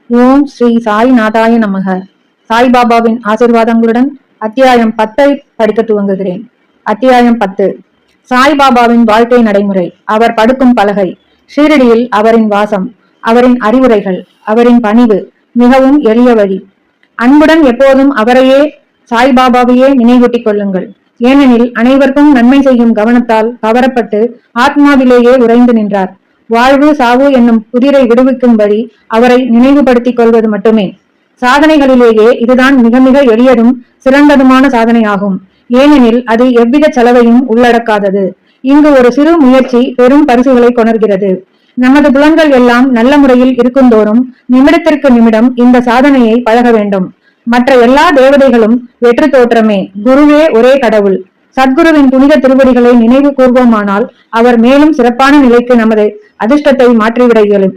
ஓம் ஸ்ரீ சாய்நாதாய நமக. சாய்பாபாவின் ஆசிர்வாதங்களுடன் அத்தியாயம் 10 படிக்க துவங்குகிறேன். அத்தியாயம் 10. சாய்பாபாவின் வாழ்க்கை நடைமுறை, அவர் படுக்கும் பலகை, ஷீரடியில் அவரின் வாசம், அவரின் அறிவுரைகள், அவரின் பணிவு, மிகவும் எளிய வழி. அன்புடன் எப்போதும் அவரையே, சாய்பாபாவையே நினைவூட்டிக் கொள்ளுங்கள். ஏனெனில் அனைவருக்கும் நன்மை செய்யும் கவனத்தால் கவரப்பட்டு ஆத்மாவிலேயே உறைந்து நின்றார். வாழ்வு சாவு என்னும் குதிரை விடுவிக்கும்படி அவரை நினைவுபடுத்திக் கொள்வது மட்டுமே. சாதனைகளிலேயே இதுதான் மிக மிக எளியதும் சிறந்ததுமான சாதனையாகும். ஏனெனில் அது எவ்வித செலவையும் உள்ளடக்காதது. இங்கு ஒரு சிறு முயற்சி பெரும் பரிசுகளை கொணர்கிறது. நமது புலன்கள் எல்லாம் நல்ல முறையில் இருக்குந்தோறும் நிமிடத்திற்கு நிமிடம் இந்த சாதனையை பழக வேண்டும். மற்ற எல்லா தேவதைகளும் வெற்று தோற்றமே. குருவே ஒரே கடவுள். சத்குருவின் புனித திருவடிகளை நினைவு கூர்வோமானால் அவர் மேலும் சிறப்பான நிலைக்கு நமது அதிர்ஷ்டத்தை மாற்றிவிட இயலும்.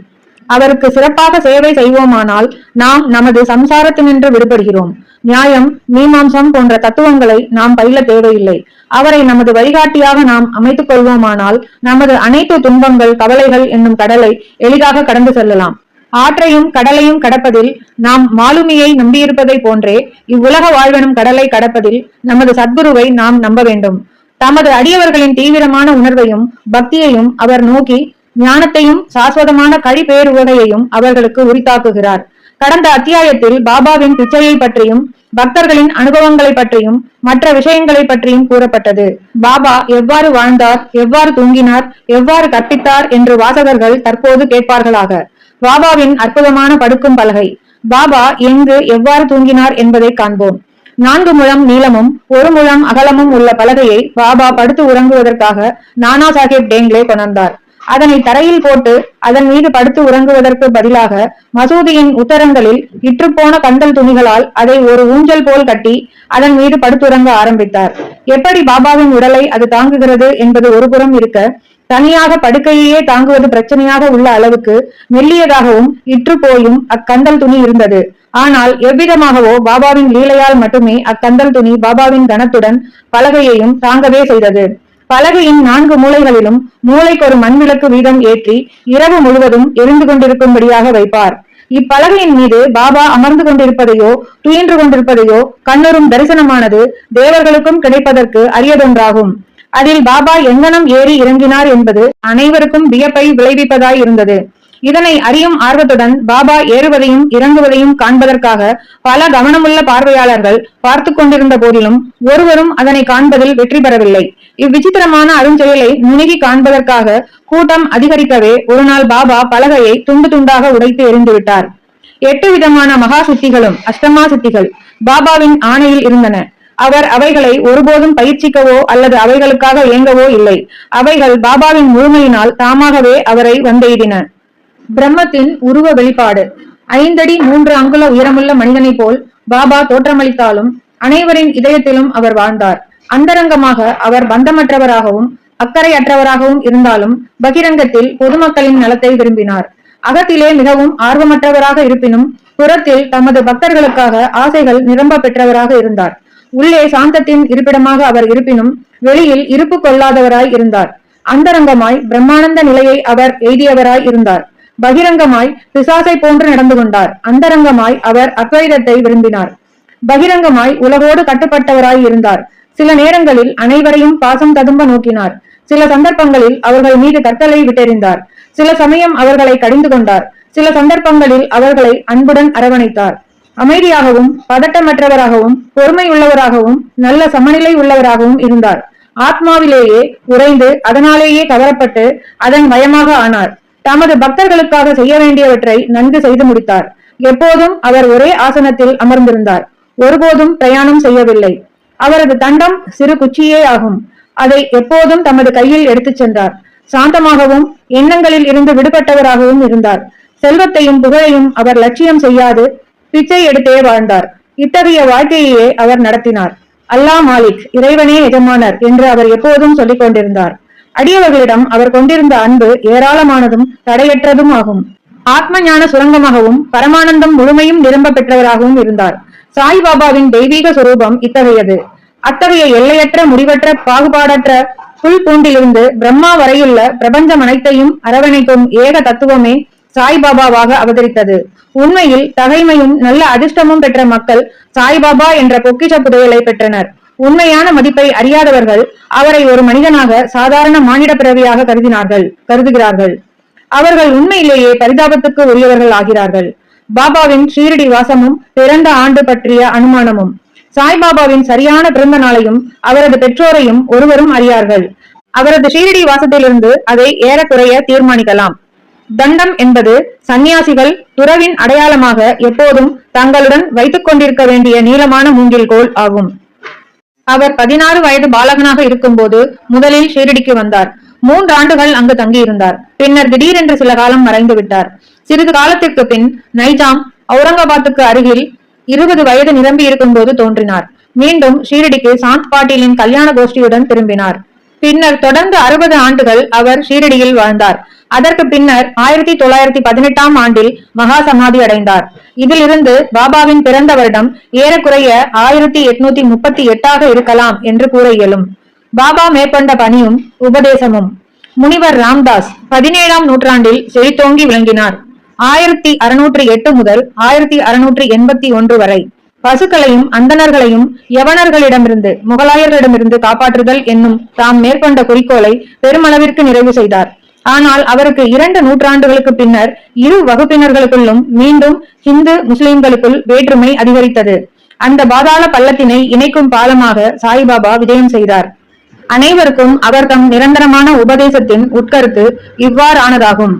அவருக்கு சிறப்பாக சேவை செய்வோமானால் நாம் நமது சம்சாரத்தினின்று விடுபடுகிறோம். நியாயம், மீமாம்சம் போன்ற தத்துவங்களை நாம் பயில தேவையில்லை. அவரை நமது வழிகாட்டியாக நாம் அமைத்துக் கொள்வோமானால் நமது அனைத்து துன்பங்கள், கவலைகள் என்னும் கடலை எளிதாக கடந்து செல்லலாம். ஆற்றையும் கடலையும் கடப்பதில் நாம் மாலுமியை நம்பியிருப்பதை போன்றே இவ்வுலக வாழ்வெனும் கடலை கடப்பதில் நமது சத்குருவை நாம் நம்ப வேண்டும். தமது அடியவர்களின் தீவிரமான உணர்வையும் பக்தியையும் அவர் நோக்கி ஞானத்தையும் சாஸ்வதமான கழிப்பேருவகையையும் அவர்களுக்கு உரித்தாக்குகிறார். கடந்த அத்தியாயத்தில் பாபாவின் பிச்சையை பற்றியும் பக்தர்களின் அனுபவங்களை பற்றியும் மற்ற விஷயங்களை பற்றியும் கூறப்பட்டது. பாபா எவ்வாறு வாழ்ந்தார், எவ்வாறு தூங்கினார், எவ்வாறு கற்பித்தார் என்று வாசகர்கள் தற்போது கேட்பார்களாக. பாபாவின் அற்புதமான படுக்கும் பலகை. பாபா எங்கு எவ்வாறு தூங்கினார் என்பதை காண்போம். 4 முழம் நீளமும் 1 முழம் அகலமும் உள்ள பலகையை பாபா படுத்து உறங்குவதற்காக நானா சாஹேப் டேங்லே கொணர்ந்தார். அதனை தரையில் போட்டு அதன் மீது படுத்து உறங்குவதற்கு பதிலாக மசூதியின் உத்தரங்களில் இற்றுப்போன கந்தல் துணிகளால் அதை ஒரு ஊஞ்சல் போல் கட்டி அதன் மீது படுத்துறங்க ஆரம்பித்தார். எப்படி பாபாவின் உடலை அது தாங்குகிறது என்பது ஒரு புறம் இருக்க, தனியாக படுக்கையே தாங்குவது பிரச்சனையாக உள்ள அளவுக்கு மெல்லியதாகவும் இற்று போயும் அக்கந்தல் துணி இருந்தது. ஆனால் எவ்விதமாகவோ பாபாவின் லீலையால் மட்டுமே அக்கந்தல் துணி பாபாவின் கனத்துடன் பலகையையும் தாங்கவே செய்தது. பலகையின் 4 மூலைகளிலும் மூளைக்கு ஒரு மண் விளக்கு வீதம் ஏற்றி இரவு முழுவதும் எரிந்து கொண்டிருக்கும்படியாக வைப்பார். இப்பலகையின் மீது பாபா அமர்ந்து கொண்டிருப்பதையோ துயின்று கொண்டிருப்பதையோ கண்ணுறும் தரிசனமானது தேவர்களுக்கும் கிடைப்பதற்கு அரியதொன்றாகும். அதில் பாபா எங்கனம் ஏறி இறங்கினார் என்பது அனைவருக்கும் வியப்பை விளைவிப்பதாய் இருந்தது. இதனை அறியும் ஆர்வத்துடன் பாபா ஏறுவதையும் இறங்குவதையும் காண்பதற்காக பல கவனமுள்ள பார்வையாளர்கள் பார்த்து கொண்டிருந்த போதிலும் ஒருவரும் அதனை காண்பதில் வெற்றி பெறவில்லை. இவ்விசித்திரமான அருஞ்செயலை நுணுகி காண்பதற்காக கூட்டம் அதிகரிக்கவே ஒரு நாள் பாபா பலகையை துண்டு துண்டாக உடைத்து எறிந்து விட்டார். 8 விதமான மகா சித்திகளும் அஷ்டமா சித்திகள் பாபாவின் ஆணையில் இருந்தன. அவர் அவைகளை ஒருபோதும் பயிற்சிக்கவோ அல்லது அவைகளுக்காக இயங்கவோ இல்லை. அவைகள் பாபாவின் முழுமையினால் தாமாகவே அவரை வந்தெய்தின. பிரம்மத்தின் உருவ வெளிப்பாடு. 5 அடி 3 அங்குல உயரமுள்ள மனிதனை போல் பாபா தோற்றமளித்தாலும் அனைவரின் இதயத்திலும் அவர் வாழ்ந்தார். அந்தரங்கமாக அவர் பந்தமற்றவராகவும் அக்கறையற்றவராகவும் இருந்தாலும் பகிரங்கத்தில் பொதுமக்களின் நலத்தை விரும்பினார். அகத்திலே மிகவும் ஆர்வமற்றவராக இருப்பினும் புறத்தில் தமது பக்தர்களுக்காக ஆசைகள் நிரம்ப பெற்றவராக இருந்தார். உள்ளே சாந்தத்தின் இருப்பிடமாக அவர் இருப்பினும் வெளியில் இருப்பு கொள்ளாதவராய் இருந்தார். அந்தரங்கமாய் பிரம்மானந்த நிலையை அவர் எய்தியவராய் இருந்தார். பகிரங்கமாய் பிசாசை போன்று நடந்து கொண்டார். அந்தரங்கமாய் அவர் அத்வைதத்தை விரும்பினார். பகிரங்கமாய் உலகோடு கட்டுப்பட்டவராய் இருந்தார். சில நேரங்களில் அனைவரையும் பாசம் ததும்ப நோக்கினார். சில சந்தர்ப்பங்களில் அவர்கள் மீது கற்களை விட்டெறிந்தார். சில சமயம் அவர்களை கடிந்து கொண்டார். சில சந்தர்ப்பங்களில் அவர்களை அன்புடன் அரவணைத்தார். அமைதியாகவும் பதட்டமற்றவராகவும் பொறுமையுள்ளவராகவும் நல்ல சமநிலை உள்ளவராகவும் இருந்தார். ஆத்மாவிலேயே உறைந்து அதனாலேயே கவரப்பட்டு அதன் மயமாக ஆனார். தமது பக்தர்களுக்காக செய்ய வேண்டியவற்றை நன்கு செய்து முடித்தார். எப்போதும் அவர் ஒரே ஆசனத்தில் அமர்ந்திருந்தார். ஒருபோதும் பிரயாணம் செய்யவில்லை. அவரது தண்டம் சிறு குச்சியே ஆகும். அதை எப்போதும் தமது கையில் எடுத்துச் சென்றார். சாந்தமாகவும் எண்ணங்களில் இருந்து விடுபட்டவராகவும் இருந்தார். செல்வத்தையும் புகழையும் அவர் லட்சியம் செய்யாது பிச்சை எடுத்தே வாழ்ந்தார். இத்தகைய வாழ்க்கையே அவர் நடத்தினார். அல்லாஹ் மாலிக், இறைவனே எஜமானர் என்று அவர் எப்போதும் சொல்லிக் கொண்டிருந்தார். அடியவர்களிடம் அவர் கொண்டிருந்த அன்பு ஏராளமானதும் தடையற்றதும் ஆகும். ஆத்ம ஞான சுரங்கமாகவும் பரமானந்தம் முழுமையும் நிரம்ப பெற்றவராகவும் இருந்தார். சாய்பாபாவின் தெய்வீக சுரூபம் இத்தகையது. அத்தகைய எல்லையற்ற முடிவற்ற பாகுபாடற்ற புல் பூண்டிலிருந்து பிரம்மா வரையுள்ள பிரபஞ்சம் அனைத்தையும் அரவணைக்கும் ஏக தத்துவமே சாய்பாபாவாக அவதரித்தது. உண்மையில் தகைமையும் நல்ல அதிர்ஷ்டமும் பெற்ற மக்கள் சாய்பாபா என்ற பொக்கிஷ புதையலை பெற்றனர். உண்மையான மதிப்பை அறியாதவர்கள் அவரை ஒரு மனிதனாக சாதாரண மானிட பிறவியாக கருதுகிறார்கள். அவர்கள் உண்மையிலேயே பரிதாபத்துக்கு உரியவர்கள் ஆகிறார்கள். பாபாவின் ஷீரடி வாசமும் பிறந்த ஆண்டு பற்றிய அனுமானமும். சாய்பாபாவின் சரியான பிறந்த நாளையும் அவரது பெற்றோரையும் ஒருவரும் அறியார்கள். அவரது ஷீரடி வாசத்திலிருந்து அதை ஏறக்குறைய தீர்மானிக்கலாம். தண்டம் என்பது சந்நியாசிகள் துறவின் அடையாளமாக எப்போதும் தங்களுடன் வைத்துக் கொண்டிருக்க வேண்டிய நீளமான மூங்கில் கோல் ஆகும். அவர் 16 வயது பாலகனாக இருக்கும் போது முதலில் ஷீரடிக்கு வந்தார். 3 ஆண்டுகள் அங்கு தங்கியிருந்தார். பின்னர் திடீரென்று சில காலம் மறைந்து விட்டார். சிறிது காலத்திற்கு பின் நைஜாம் அவுரங்காபாத்துக்கு அருகில் 20 வயது நிரம்பி இருக்கும் போது தோன்றினார். மீண்டும் ஷீரடிக்கு சாந்த் பாட்டீலின் கல்யாண கோஷ்டியுடன் திரும்பினார். பின்னர் தொடர்ந்து 60 ஆண்டுகள் அவர் ஷீரடியில் வாழ்ந்தார். அதற்கு பின்னர் 1918ஆம் ஆண்டில் மகா சமாதி அடைந்தார். இதிலிருந்து பாபாவின் பிறந்த வருடம் ஏறக்குறைய 1838 இருக்கலாம் என்று கூற இயலும். பாபா மேற்கொண்ட பணியும் உபதேசமும். முனிவர் ராம்தாஸ் 17ஆம் நூற்றாண்டில் செழித்தோங்கி விளங்கினார். 1608 முதல் 1681 வரை பசுக்களையும் அந்தணர்களையும் யவனர்களிடமிருந்து முகலாயர்களிடமிருந்து காப்பாற்றுதல் என்னும் தாம் மேற்கொண்ட குறிக்கோளை பெருமளவிற்கு நிறைவு செய்தார். ஆனால் அவருக்கு 2 நூற்றாண்டுகளுக்கு பின்னர் இரு வகுப்பினர்களுக்குள்ளும் மீண்டும் இந்து முஸ்லிம்களுக்குள் வேற்றுமை அதிகரித்தது. அந்த பாதாள பள்ளத்தினை இணைக்கும் பாலமாக சாய்பாபா விஜயம் செய்தார். அனைவருக்கும் அவர் தம் நிரந்தரமான உபதேசத்தின் உட்கருத்து இவ்வாறானதாகும்.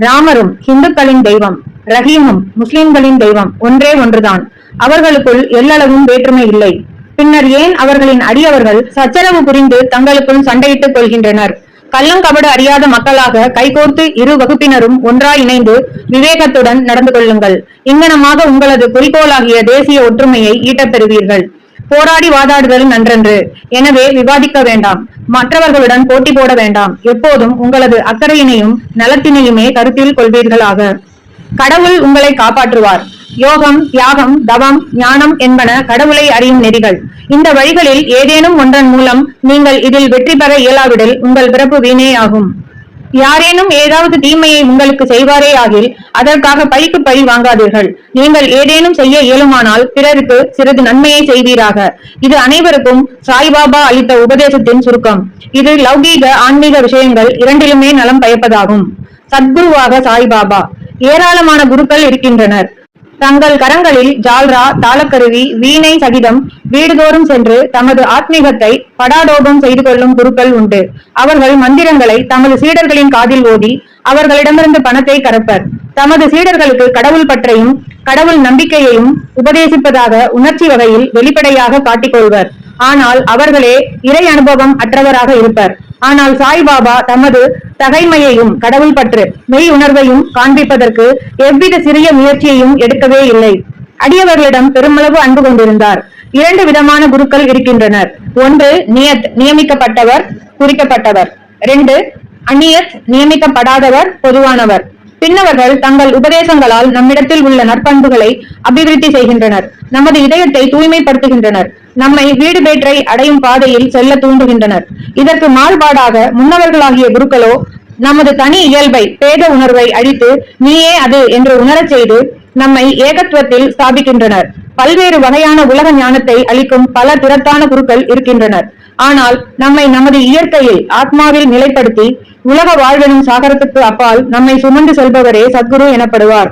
ராமரும் இந்துக்களின் தெய்வம், ரஹீமும் முஸ்லிம்களின் தெய்வம் ஒன்றே ஒன்றுதான். அவர்களுக்குள் எல்லளவும் வேற்றுமை இல்லை. பின்னர் ஏன் அவர்களின் அடியவர்கள் சச்சரவு புரிந்து தங்களுக்குள் சண்டையிட்டுக் கொள்கின்றனர்? கள்ளம் கபடு அறியாத மக்களாக கைகோர்த்து இரு வகுப்பினரும் ஒன்றாய் இணைந்து விவேகத்துடன் நடந்து கொள்ளுங்கள். இங்கனமாக உங்களது குறிக்கோளாகிய தேசிய ஒற்றுமையை ஈட்டப் பெறுவீர்கள். போராடி வாதாடுதல் நன்றன்று. எனவே விவாதிக்க வேண்டாம், மற்றவர்களுடன் போட்டி போட வேண்டாம். எப்போதும் உங்களது அக்கறையினையும் நலத்தினையுமே கருத்தில் கொள்வீர்களாக. கடவுள் உங்களை காப்பாற்றுவார். யோகம், தியாகம், தவம், ஞானம் என்பன கடவுளை அறியும் நெறிகள். இந்த வழிகளில் ஏதேனும் ஒன்றன் மூலம் நீங்கள் இதில் வெற்றி பெற இயலாவிடில் உங்கள் பிறப்பு வீணே ஆகும். யாரேனும் ஏதாவது தீமையை உங்களுக்கு செய்வாரே ஆகில் அதற்காக பழிக்கு பழி வாங்காதீர்கள். நீங்கள் ஏதேனும் செய்ய இயலுமானால் பிறருக்கு சிறிது நன்மையை செய்வீராக. இது அனைவருக்கும் சாய்பாபா அளித்த உபதேசத்தின் சுருக்கம். இது லௌகீக ஆன்மீக விஷயங்கள் இரண்டிலுமே நலம் பயப்பதாகும். சத்குருவாக சாய்பாபா. ஏராளமான குருக்கள் இருக்கின்றனர். தங்கள் கரங்களில் ஜால்ரா, தாளக்கருவி, வீணை சகிதம் வீடுதோறும் சென்று தமது ஆத்மீகத்தை படாடோபம் செய்து கொள்ளும் குருக்கள் உண்டு. அவர்கள் மந்திரங்களை தமது சீடர்களின் காதில் ஓதி அவர்களிடமிருந்து பணத்தை கறப்பர். தமது சீடர்களுக்கு கடவுள் பற்றையும் கடவுள் நம்பிக்கையையும் உபதேசிப்பதாக உணர்ச்சி வகையில் வெளிப்படையாக காட்டிக்கொள்வர். ஆனால் அவர்களே இறை அனுபவம் அற்றவராக இருப்பர். ஆனால் சாய்பாபா தமது தகைமையையும் கடவுள் பற்று மெய் உணர்வையும் காண்பிப்பதற்கு எவ்வித சிறிய முயற்சியையும் எடுக்கவே இல்லை. அடியவர்களிடம் பெருமளவு அன்பு கொண்டிருந்தார். 2 விதமான குருக்கள் இருக்கின்றனர். 1 நியத், நியமிக்கப்பட்டவர், குறிக்கப்பட்டவர். 2 அநியத், நியமிக்கப்படாதவர், பொதுவானவர். பின்னவர்கள் தங்கள் உபதேசங்களால் நம்மிடத்தில் உள்ள நற்பண்புகளை அபிவிருத்தி செய்கின்றனர். நமது இதயத்தை தூய்மைப்படுத்துகின்றனர். நம்மை வீடு பேற்றை அடையும் பாதையில் செல்ல தூண்டுகின்றனர். இதற்கு மாறுபாடாக முன்னவர்களாகிய குருக்களோ நமது தனி இயல்பை, பேத உணர்வை அழித்து நீயே அது என்று உணரச் செய்து நம்மை ஏகத்துவத்தில் ஸ்தாபிக்கின்றனர். பல்வேறு வகையான உலக ஞானத்தை அளிக்கும் பல திறத்தான குருக்கள் இருக்கின்றனர். ஆனால் நம்மை நமது இயற்கையில் ஆத்மாவில் நிலைப்படுத்தி உலக வாழ்வெனும் சாகரத்துக்கு அப்பால் நம்மை சுமந்து செல்பவரே சத்குரு எனப்படுவார்.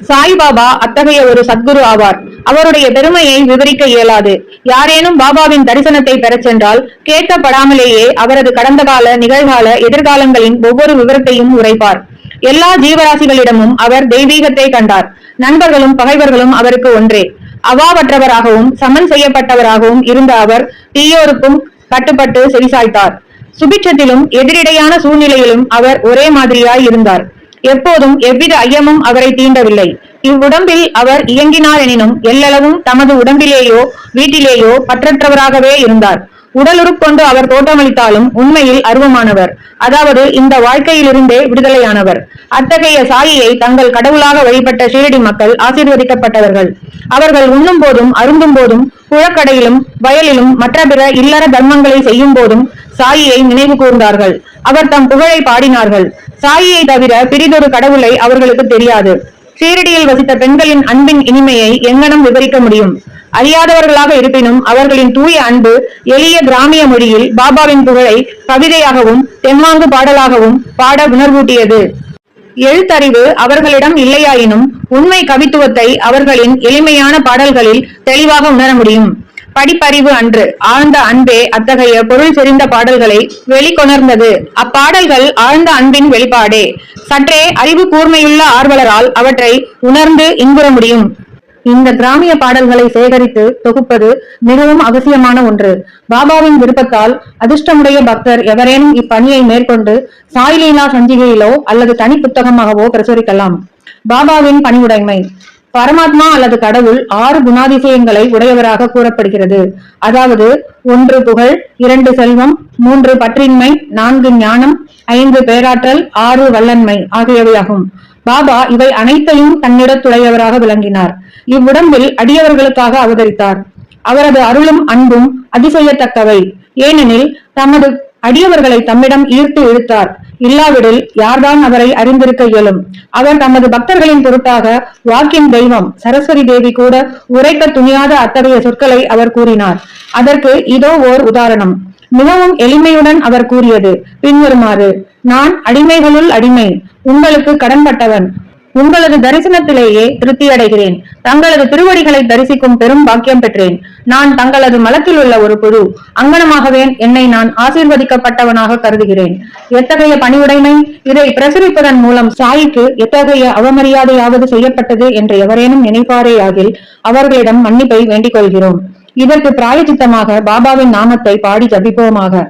சாய்பாபா அத்தகைய ஒரு சத்குரு ஆவார். அவருடைய பெருமையை விவரிக்க இயலாது. யாரேனும் பாபாவின் தரிசனத்தை பெறச் சென்றால் கேட்கப்படாமலேயே அவரது கடந்த கால, நிகழ்கால, எதிர்காலங்களின் ஒவ்வொரு விவரத்தையும் உரைப்பார். எல்லா ஜீவராசிகளிடமும் அவர் தெய்வீகத்தை கண்டார். நண்பர்களும் பகைவர்களும் அவருக்கு ஒன்றே. அவாவற்றவராகவும் சமன் செய்யப்பட்டவராகவும் இருந்த அவர் தீயோருக்கும் கட்டுப்பட்டு செவிசாய்த்தார். சுபிட்சத்திலும் எதிரிடையான சூழ்நிலையிலும் அவர் ஒரே மாதிரியாய் இருந்தார். எப்போதும் எவ்வித ஐயமும் அவரை தீண்டவில்லை. இவ்வுடம்பில் அவர் இயங்கினார் எனினும் எல்லளவும் தமது உடம்பிலேயோ வீட்டிலேயோ பற்றற்றவராகவே இருந்தார். உடலுறுக்கொண்டு அவர் தோற்றமளித்தாலும் உண்மையில் அருவமானவர், அதாவது இந்த வாழ்க்கையிலிருந்தே விடுதலையானவர். அத்தகைய சாயியை தங்கள் கடவுளாக வழிபட்ட ஷீரடி மக்கள் ஆசீர்வதிக்கப்பட்டவர்கள். அவர்கள் உண்ணும் போதும் அருந்தும் போதும் புழக்கடையிலும் வயலிலும் மற்ற பிற இல்லற தர்மங்களை செய்யும் போதும் சாயியை நினைவு கூர்ந்தார்கள். அவர் தம் புகழை பாடினார்கள். சாயியை தவிர பிரிதொரு கடவுளை அவர்களுக்கு தெரியாது. ஷீரடியில் வசித்த பெண்களின் அன்பின் இனிமையை எங்கனம் விவரிக்க முடியும்? அறியாதவர்களாக இருப்பினும் அவர்களின் தூய அன்பு எளிய கிராமிய மொழியில் பாபாவின் புகழை கவிதையாகவும் தெம்மாங்கு பாடலாகவும் பாட உணர்வூட்டியது. எழுத்தறிவு அவர்களிடம் இல்லையாயினும் உண்மை கவித்துவத்தை அவர்களின் எளிமையான பாடல்களில் தெளிவாக உணர முடியும். படிப்பறிவு அன்று, ஆழ்ந்த அன்பே அத்தகைய பொருள் செறிந்த பாடல்களை வெளிக்கொணர்ந்தது. அப்பாடல்கள் ஆழ்ந்த அன்பின் வெளிப்பாடே. சற்றே அறிவு கூர்மையுள்ள ஆர்வலரால் அவற்றை உணர்ந்து இன்புற முடியும். இந்த கிராமிய பாடல்களை சேகரித்து தொகுப்பது மிகவும் அவசியமான ஒன்று. பாபாவின் விருப்பத்தால் அதிர்ஷ்டமுடைய பக்தர் எவரேனும் இப்பணியை மேற்கொண்டு சாய்லீலா சஞ்சிகையிலோ அல்லது தனி புத்தகமாகவோ பிரசுரிக்கலாம். பாபாவின் பணிவுடைமை. பரமாத்மா அல்லது கடவுள் 6 குணாதிசயங்களை உடையவராக கூறப்படுகிறது. அதாவது 1 புகழ், 2 செல்வம், 3 பற்றின்மை, 4 ஞானம், 5 பேராற்றல், 6 வல்லன்மை ஆகியவையாகும். பாபா இவை அனைத்தையும் தன்னிடத்துடையவராக விளங்கினார். இவ்வுடம்பில் அடியவர்களுக்காக அவதரித்தார். அவரது அருளும் அன்பும் அதிசயத்தக்கவை. ஏனெனில் தமது அடியவர்களை தம்மிடம் ஈர்த்து இழுத்தார். இல்லாவிடில் யார்தான் அவரை அறிந்திருக்க இயலும்? அவர் தமது பக்தர்களின் பொருட்டாக வாக்கின் தெய்வம் சரஸ்வதி தேவி கூட உரைக்க துணியாத அத்தகைய சொற்களை அவர் கூறினார். அதற்கு இதோ ஓர் உதாரணம். மிகவும் எளிமையுடன் அவர் கூறியது பின்வருமாறு: நான் அடிமைகளுள் அடிமை, உங்களுக்கு கடன்பட்டவன். உங்களது தரிசனத்திலேயே திருப்தி அடைகிறேன். தங்களது திருவடிகளை தரிசிக்கும் பெரும் பாக்கியம் பெற்றேன். நான் தங்களது மலத்தில் உள்ள ஒரு புழு. அங்கனமாகவே என்னை நான் ஆசீர்வதிக்கப்பட்டவனாக கருதுகிறேன். எத்தகைய பணிவுடைமை! இதை பிரசுரிப்பதன் மூலம் சாயிக்கு எத்தகைய அவமரியாதையாவது செய்யப்பட்டது என்று எவரேனும் நினைப்பாரேயாகில் அவர்களிடம் மன்னிப்பை வேண்டிக் கொள்கிறோம். இதற்கு பிராயச்சித்தமாக பாபாவின் நாமத்தை பாடி ஜபிப்போமாக.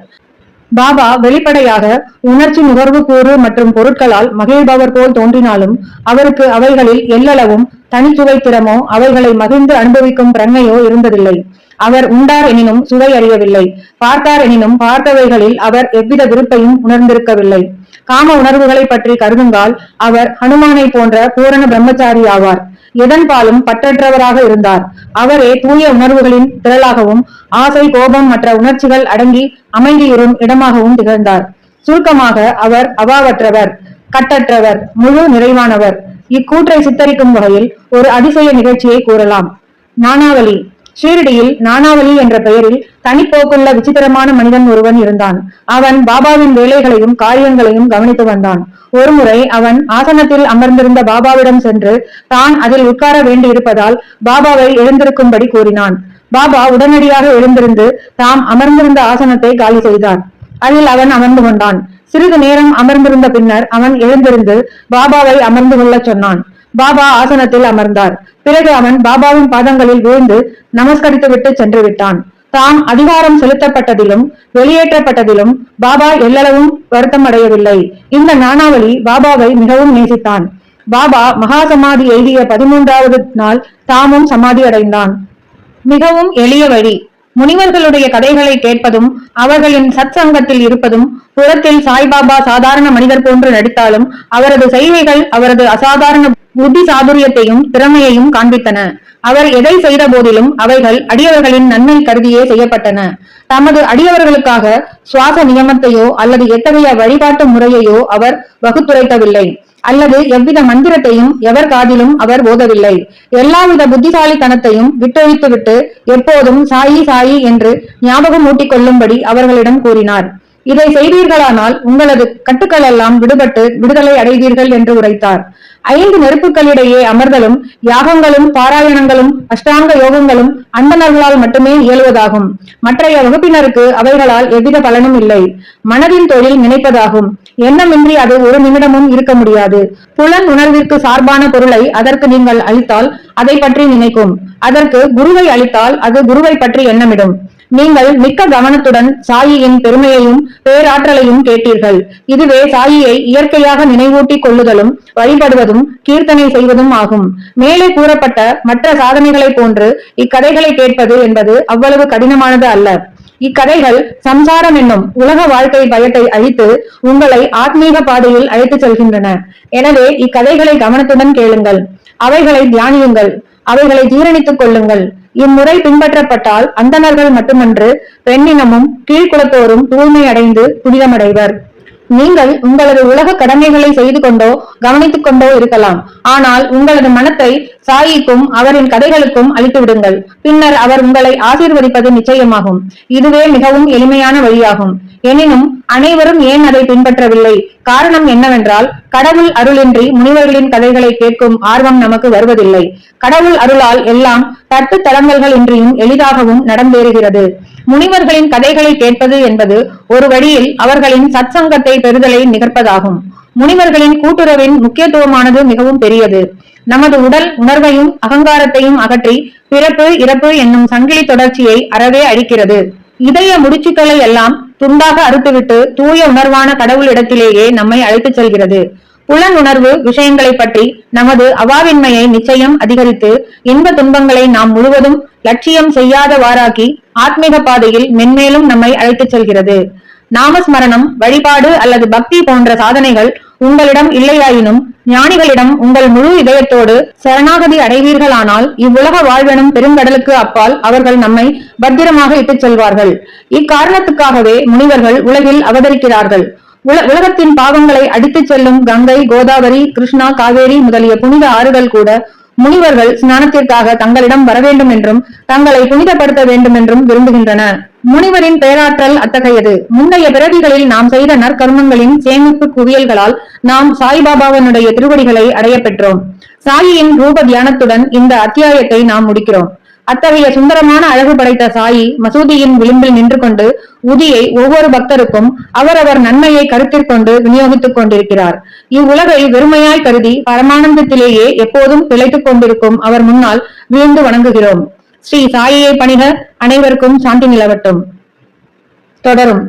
பாபா வெளிப்படையாக உணர்ச்சி நுகர்வு கூறு மற்றும் பொருட்களால் மகிழ்பவர் போல் தோன்றினாலும் அவருக்கு அவைகளில் எல்லளவும் தனிச்சுவைத்திறமோ அவைகளை மகிழ்ந்து அனுபவிக்கும் பிரண்மையோ இருந்ததில்லை. அவர் உண்டார் எனினும் சுவை அறியவில்லை. பார்த்தார் எனினும் பார்த்தவைகளில் அவர் எவ்வித விருப்பையும் உணர்ந்திருக்கவில்லை. காம உணர்வுகளை பற்றி கருதுங்கால் அவர் ஹனுமானை போன்ற பூரண பிரம்மச்சாரி ஆவார். எதன்பாலும் பற்றற்றவராக இருந்தார். அவரே தூய உணர்வுகளின் திரளாகவும் ஆசை, கோபம் மற்ற உணர்ச்சிகள் அடங்கி அமைதியுறும் இடமாகவும் திகழ்ந்தார். சுருக்கமாக அவர் அவாவற்றவர், கட்டற்றவர், முழு நிறைவானவர். இக்கூற்றை சித்தரிக்கும் வகையில் ஒரு அதிசய நிகழ்ச்சியை கூறலாம். நானாவலி. ஷீரடியில் நானாவலி என்ற பெயரில் தனிப்போக்குள்ள விசித்திரமான மனிதன் ஒருவன் இருந்தான். அவன் பாபாவின் வேலைகளையும் காரியங்களையும் கவனித்து வந்தான். ஒருமுறை அவன் ஆசனத்தில் அமர்ந்திருந்த பாபாவிடம் சென்று தான் அதில் உட்கார வேண்டியிருப்பதால் பாபாவை எழுந்திருக்கும்படி கூறினான். பாபா உடனடியாக எழுந்திருந்து தாம் அமர்ந்திருந்த ஆசனத்தை காலி செய்தார். அதில் அவன் அமர்ந்து கொண்டான். சிறிது நேரம் அமர்ந்திருந்த பின்னர் அவன் எழுந்திருந்து பாபாவை அமர்ந்து கொள்ள சொன்னான். பாபா ஆசனத்தில் அமர்ந்தார். பிறகு அவன் பாபாவின் பாதங்களில் விழுந்து நமஸ்கரித்துவிட்டு சென்று விட்டான். தாம் அதிகாரம் செலுத்தப்பட்டதிலும் வெளியேற்றப்பட்டதிலும் பாபா எல்லளவும் வருத்தம் அடையவில்லை. இந்த நானாவலி பாபாவை மிகவும் நேசித்தான். பாபா மகா சமாதி எய்திய 13வது நாள் தாமும் சமாதி அடைந்தான். மிகவும் எளிய வழி. முனிவர்களுடைய கதைகளை கேட்பதும் அவர்களின் சத் சங்கத்தில் இருப்பதும் புறத்தில் சாய்பாபா சாதாரண மனிதர் போன்று நடித்தாலும் அவரது செய்கைகள் அவரது அசாதாரண புத்தி சாதுரியத்தையும் திறமையையும் காண்பித்தன. அவர் எதை செய்த போதிலும் அவைகள் அடியவர்களின் நன்மை கருதியே செய்யப்பட்டன. தமது அடியவர்களுக்காக சுவாச நியமத்தையோ அல்லது எத்தகைய வழிகாட்டு முறையையோ அவர் வகுத்துரைக்கவில்லை. அல்லது எவ்வித மந்திரத்தையும் எவர் காதிலும் அவர் ஓதவில்லை. எல்லாவித புத்திசாலித்தனத்தையும் விட்டொழித்துவிட்டு எப்போதும் சாயி சாயி என்று ஞாபகம் ஊட்டிக் கொள்ளும்படி அவர்களிடம் கூறினார். இதை செய்தீர்களானால் உங்களது கட்டுக்கள் எல்லாம் விடுபட்டு விடுதலை அடைவீர்கள் என்று உரைத்தார். 5 நெருப்புகளிடையே அமர்தலும் யாகங்களும் பாராயணங்களும் அஷ்டாங்க யோகங்களும் அந்தணர்களால் மட்டுமே இயலுவதாகும். மற்றைய வகுப்பினருக்கு அவைகளால் எவ்வித பலனும் இல்லை. மனதின் தொழில் நினைப்பதாகும். எண்ணமின்றி அது ஒரு நிமிடமும் இருக்க முடியாது. புலன் உணர்விற்கு சார்பான பொருளை அதற்கு நீங்கள் அளித்தால் அதை பற்றி நினைக்கும். அதற்கு குருவை அளித்தால் அது குருவை பற்றி எண்ணமிடும். நீங்கள் மிக்க கவனத்துடன் சாயியின் பெருமையையும் பேராற்றலையும் கேட்டீர்கள். இதுவே சாயியை இயற்கையாக நினைவூட்டி கொள்ளுதலும் வழிபடுவதும் கீர்த்தனை செய்வதும் ஆகும். மேலே கூறப்பட்ட மற்ற சாதனைகளை போன்று இக்கதைகளை கேட்பது என்பது அவ்வளவு கடினமானது அல்ல. இக்கதைகள் சம்சாரம் என்னும் உலக வாழ்க்கை பயத்தை அழித்து உங்களை ஆத்மீக பாதையில் அழைத்துச் செல்கின்றன. எனவே இக்கதைகளை கவனத்துடன் கேளுங்கள். அவைகளை தியானியுங்கள். அவைகளை ஜீரணித்துக் கொள்ளுங்கள். இம்முறை பின்பற்றப்பட்டால் அந்தணர்கள் மட்டுமன்று பெண்ணினமும் கீழ்குலத்தோரும் தூய்மை அடைந்து புனிதமடைவர். நீங்கள் உங்களது உலக கடமைகளை செய்து கொண்டோ கவனித்துக் கொண்டோ இருக்கலாம். ஆனால் உங்களது மனத்தை சாயிக்கும் அவரின் கதைகளுக்கும் அளித்து விடுங்கள். பின்னர் அவர் உங்களை ஆசீர்வதிப்பது நிச்சயமாகும். இதுவே மிகவும் எளிமையான வழியாகும். எனினும் அனைவரும் ஏன் அதை பின்பற்றவில்லை? காரணம் என்னவென்றால், கடவுள் அருளின்றி முனிவர்களின் கதைகளை கேட்கும் ஆர்வம் நமக்கு வருவதில்லை. கடவுள் அருளால் எல்லாம் தட்டு தடங்கல்கள் இன்றியும் எளிதாகவும் நடந்தேறுகிறது. முனிவர்களின் கதைகளை கேட்பது என்பது ஒரு வழியில் அவர்களின் சத்சங்கத்தை பெறுதலை நிகழ்ப்பதாகும். முனிவர்களின் கூட்டுறவின் முக்கியத்துவமானது மிகவும் பெரியது. நமது உடல் உணர்வையும் அகங்காரத்தையும் அகற்றி பிறப்பு இறப்பு என்னும் சங்கிலி தொடர்ச்சியை அறவே அழிக்கிறது. இதய முடிச்சுக்களை எல்லாம் துண்டாக அறுத்துவிட்டு தூய உணர்வான கடவுளிடத்திலேயே நம்மை அழைத்துச் செல்கிறது. புலன் உணர்வு விஷயங்களை பற்றி நமது அவாவின்மையை நிச்சயம் அதிகரித்து இன்ப துன்பங்களை நாம் முழுவதும் லட்சியம் செய்யாதவாறாக்கி ஆத்மீக பாதையில் மென்மேலும் நம்மை அழைத்துச் செல்கிறது. நாமஸ்மரணம், வழிபாடு அல்லது பக்தி போன்ற சாதனைகள் உங்களிடம் இல்லையாயினும் ஞானிகளிடம் உங்கள் முழு இதயத்தோடு சரணாகதி அடைவீர்களானால் இவ்வுலக வாழ்வெனும் பெருங்கடலுக்கு அப்பால் அவர்கள் நம்மை பத்திரமாக இட்டுச் செல்வார்கள். இக்காரணத்துக்காகவே முனிவர்கள் உலகில் அவதரிக்கிறார்கள். உலகத்தின் பாவங்களை அடித்துச் செல்லும் கங்கை, கோதாவரி, கிருஷ்ணா, காவேரி முதலிய புனித ஆறுகள் கூட முனிவர்கள் ஸ்நானத்திற்காக தங்களிடம் வர வேண்டும் என்றும் தங்களை புனிதப்படுத்த வேண்டும் என்றும் விரும்புகின்றன. முனிவரின் பேராற்றல் அத்தகையது. முந்தைய பிறவிகளில் நாம் செய்த நற்கர்மங்களின் சேமிப்பு குவியல்களால் நாம் சாய்பாபாவனுடைய திருவடிகளை அடைய பெற்றோம். சாயியின் ரூப தியானத்துடன் இந்த அத்தியாயத்தை நாம் முடிக்கிறோம். அத்தகைய சுந்தரமான அழகு படைத்த சாயி மசூதியின் விளிம்பில் நின்று கொண்டு உதியை ஒவ்வொரு பக்தருக்கும் அவரவர் நன்மையை கருத்திற்கொண்டு விநியோகித்துக் கொண்டிருக்கிறார். இவ்வுலகை வெறுமையாய் கருதி பரமானந்தத்திலேயே எப்போதும் திளைத்துக் கொண்டிருக்கும் அவர் முன்னால் வீழ்ந்து வணங்குகிறோம். ஸ்ரீ சாயியை பணிக. அனைவருக்கும் சாந்தி நிலவட்டும். தொடரும்.